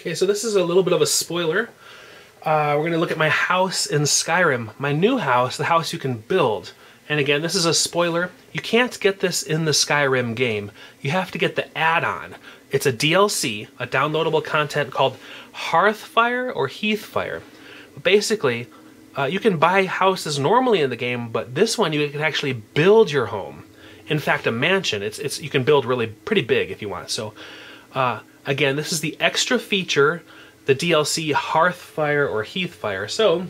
Okay, so this is a little bit of a spoiler. We're going to look at my house in Skyrim. My new house, the house you can build. And again, this is a spoiler. You can't get this in the Skyrim game. You have to get the add-on. It's a DLC, a downloadable content called Hearthfire or Hearthfire. Basically, you can buy houses normally in the game, but this one you can actually build your home. In fact, a mansion. You can build really pretty big if you want. So, again, this is the extra feature, the DLC Hearthfire or Hearthfire. So,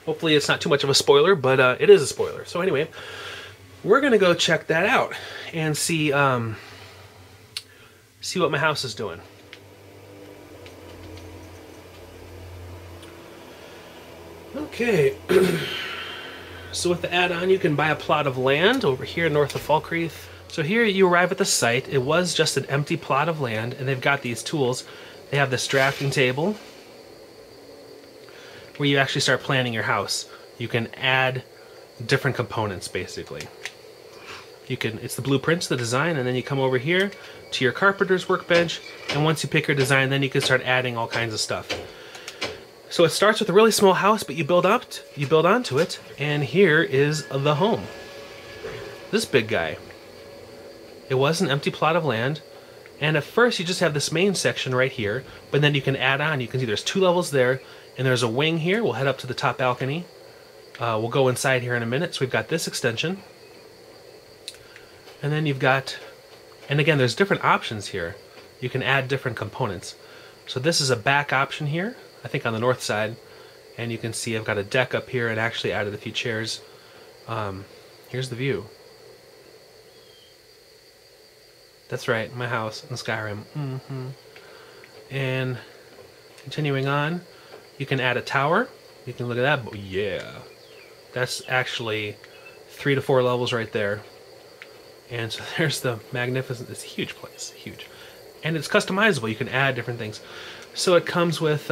hopefully it's not too much of a spoiler, but it is a spoiler. So anyway, we're gonna go check that out and see see what my house is doing. Okay. So with the add-on, you can buy a plot of land over here north of Falkreath. So here you arrive at the site. It was just an empty plot of land, and they've got these tools. They have this drafting table where you actually start planning your house. You can add different components, basically. It's the blueprints, the design, and then you come over here to your carpenter's workbench, and once you pick your design, then you can start adding all kinds of stuff. So it starts with a really small house, but you build onto it, and here is the home. This big guy. It was an empty plot of land, and at first you just have this main section right here, but then you can add on. You can see there's 2 levels there, and there's a wing here. We'll head up to the top balcony. We'll go inside here in a minute. So we've got this extension, and then you've got, and again, there's different options here. You can add different components. So this is a back option here, I think on the north side, and you can see I've got a deck up here and actually added a few chairs. Here's the view. That's right, my house in Skyrim. And continuing on, you can add a tower. You can look at that. But yeah, that's actually 3 to 4 levels right there. And so there's the magnificent. It's a huge place, huge, and it's customizable. You can add different things. So it comes with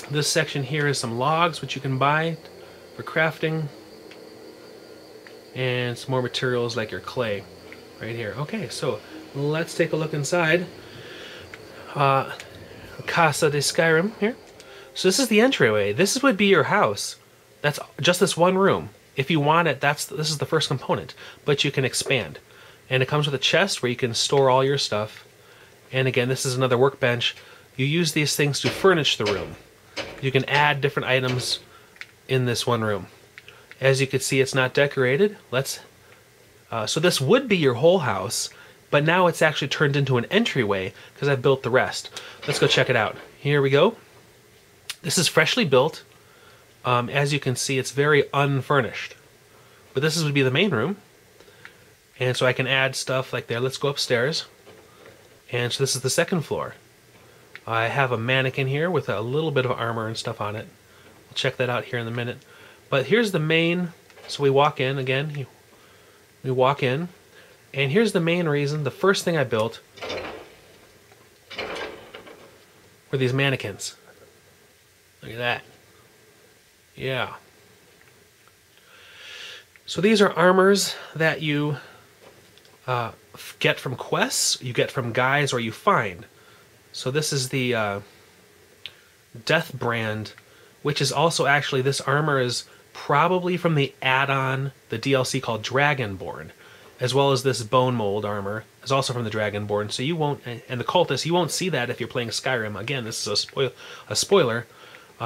this section here is some logs which you can buy for crafting, and some more materials like your clay. Right here. Okay, so let's take a look inside. Casa de Skyrim here. So this is the entryway. This would be your house. That's just this one room. If you want it, this is the first component, but you can expand. And it comes with a chest where you can store all your stuff. And again, this is another workbench. You use these things to furnish the room. You can add different items in this one room. As you can see, it's not decorated. So this would be your whole house, but now it's actually turned into an entryway because I've built the rest. Let's go check it out. Here we go. This is freshly built. As you can see, it's very unfurnished. But this would be the main room. And so I can add stuff like there. Let's go upstairs. And so this is the second floor. I have a mannequin here with a little bit of armor and stuff on it. We'll check that out here in a minute. But here's the main. So we walk in again. We walk in, and here's the main reason. The first thing I built were these mannequins. Look at that. Yeah. So these are armors that you get from quests, you get from guys, or you find. So this is the Death Brand, which is also actually, this armor is probably from the add-on, the DLC called Dragonborn, as well as this bone mold armor is also from the Dragonborn. So you won't, and the Cultist, you won't see that if you're playing Skyrim. Again, this is a spoiler.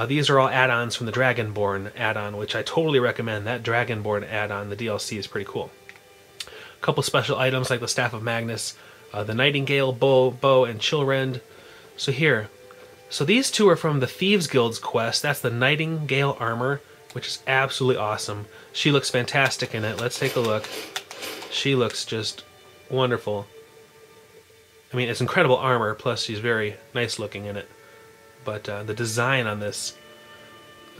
These are all add-ons from the Dragonborn add-on, which I totally recommend. That Dragonborn add-on, the DLC, is pretty cool. A couple special items like the Staff of Magnus, the Nightingale bow, and Chillrend. So here, so these two are from the Thieves Guild's quest. That's the Nightingale armor, which is absolutely awesome. She looks fantastic in it. Let's take a look. She looks just wonderful. I mean, it's incredible armor, plus she's very nice looking in it. But the design on this...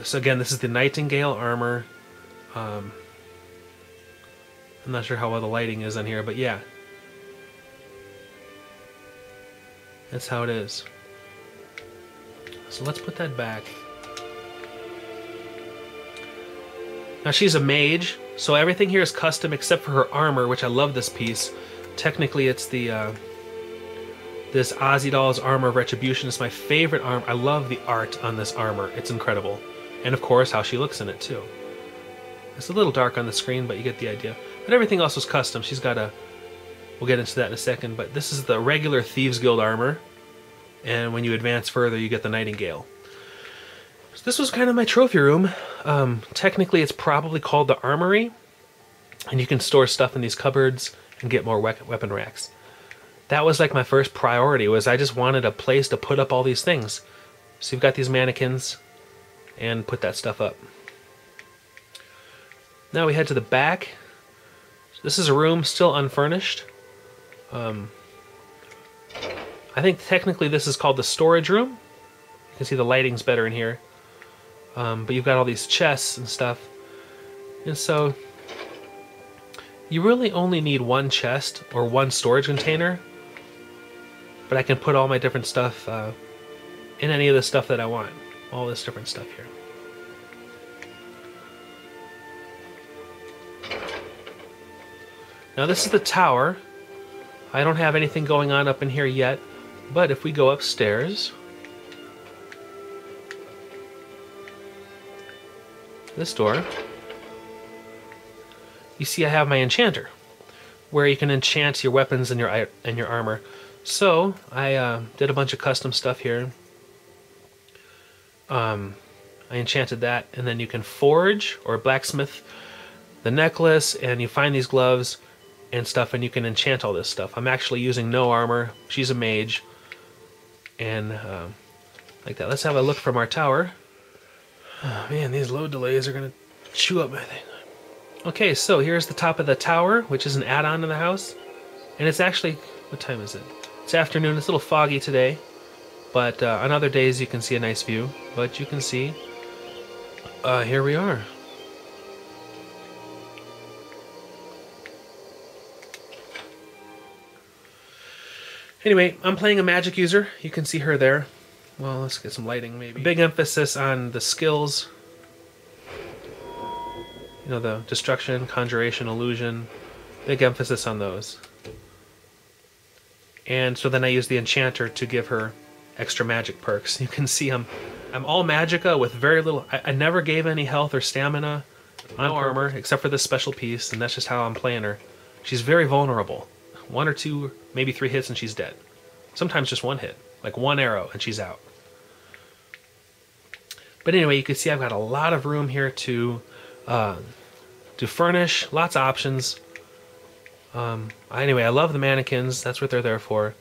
So again, this is the Nightingale armor. I'm not sure how well the lighting is on here, but yeah. That's how it is. So let's put that back. Now she's a mage, so everything here is custom except for her armor, which I love this piece. Technically it's the This Ozzy Doll's Armor of Retribution is my favorite armor. I love the art on this armor. It's incredible. And of course, how she looks in it too. It's a little dark on the screen, but you get the idea. But everything else was custom. She's got a... We'll get into that in a second, but this is the regular Thieves Guild armor. And when you advance further, you get the Nightingale. So this was kind of my trophy room. Technically, it's probably called the Armory. And you can store stuff in these cupboards and get more weapon racks. That was like my first priority, was I just wanted a place to put up all these things. So you've got these mannequins, and put that stuff up. Now we head to the back. This is a room still unfurnished. I think technically this is called the storage room. You can see the lighting's better in here. But you've got all these chests and stuff. And so you really only need one chest or one storage container. But I can put all my different stuff in any of the stuff that I want. All this different stuff here. Now this is the tower. I don't have anything going on up in here yet, but if we go upstairs, this door, you see I have my enchanter, where you can enchant your weapons and your armor. So I did a bunch of custom stuff here. I enchanted that, and then you can forge or blacksmith the necklace, and you find these gloves and stuff, and you can enchant all this stuff. I'm actually using no armor. She's a mage, and like that. Let's have a look from our tower. Oh, man, these load delays are gonna chew up my thing. Okay, so here's the top of the tower, which is an add-on to the house, and it's actually, what time is it? It's afternoon. It's a little foggy today, but on other days you can see a nice view. But you can see, here we are. Anyway, I'm playing a magic user. You can see her there. Well, let's get some lighting maybe. Big emphasis on the skills. You know, the destruction, conjuration, illusion. Big emphasis on those. And so then I use the enchanter to give her extra magic perks. You can see I'm all magicka with very little... I never gave any health or stamina on armor except for this special piece, and that's just how I'm playing her. She's very vulnerable. 1 or 2, maybe 3 hits and she's dead. Sometimes just 1 hit, like 1 arrow and she's out. But anyway, you can see I've got a lot of room here to furnish, lots of options. Anyway, I love the mannequins. That's what they're there for.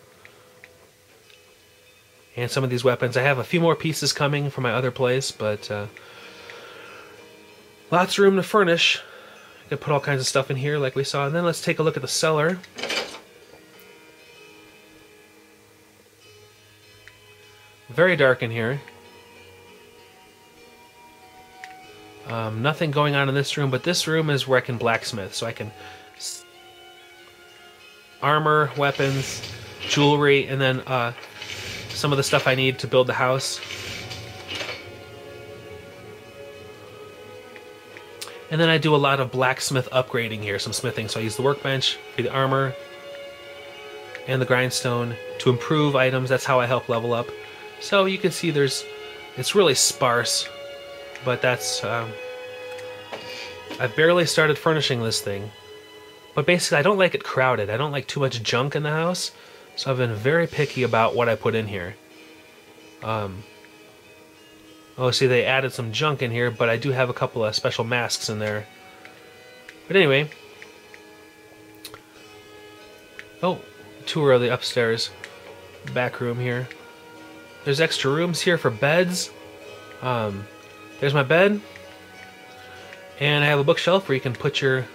And some of these weapons. I have a few more pieces coming from my other place, but lots of room to furnish. I can put all kinds of stuff in here like we saw. And then let's take a look at the cellar. Very dark in here. Nothing going on in this room, but this room is where I can blacksmith, so I can armor, weapons, jewelry, and then some of the stuff I need to build the house. And then I do a lot of blacksmith upgrading here, some smithing. So I use the workbench for the armor and the grindstone to improve items. That's how I help level up. So you can see it's really sparse, but that's, I've barely started furnishing this thing. But basically I don't like it crowded. I don't like too much junk in the house. So I've been very picky about what I put in here. Oh, see, they added some junk in here, but I do have a couple of special masks in there. But anyway. Oh, tour of the upstairs back room here. There's extra rooms here for beds. There's my bed. And I have a bookshelf where you can put your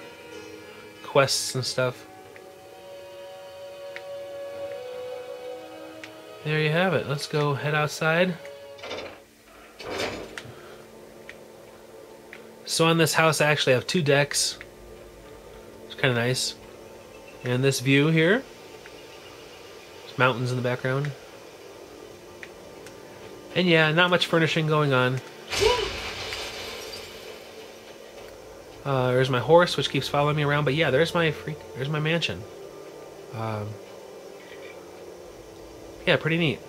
quests and stuff. There you have it. Let's go head outside. So on this house I actually have 2 decks. It's kind of nice. And this view here. There's mountains in the background. And yeah, not much furnishing going on. There's my horse, which keeps following me around. But yeah, there's my mansion. Yeah, pretty neat.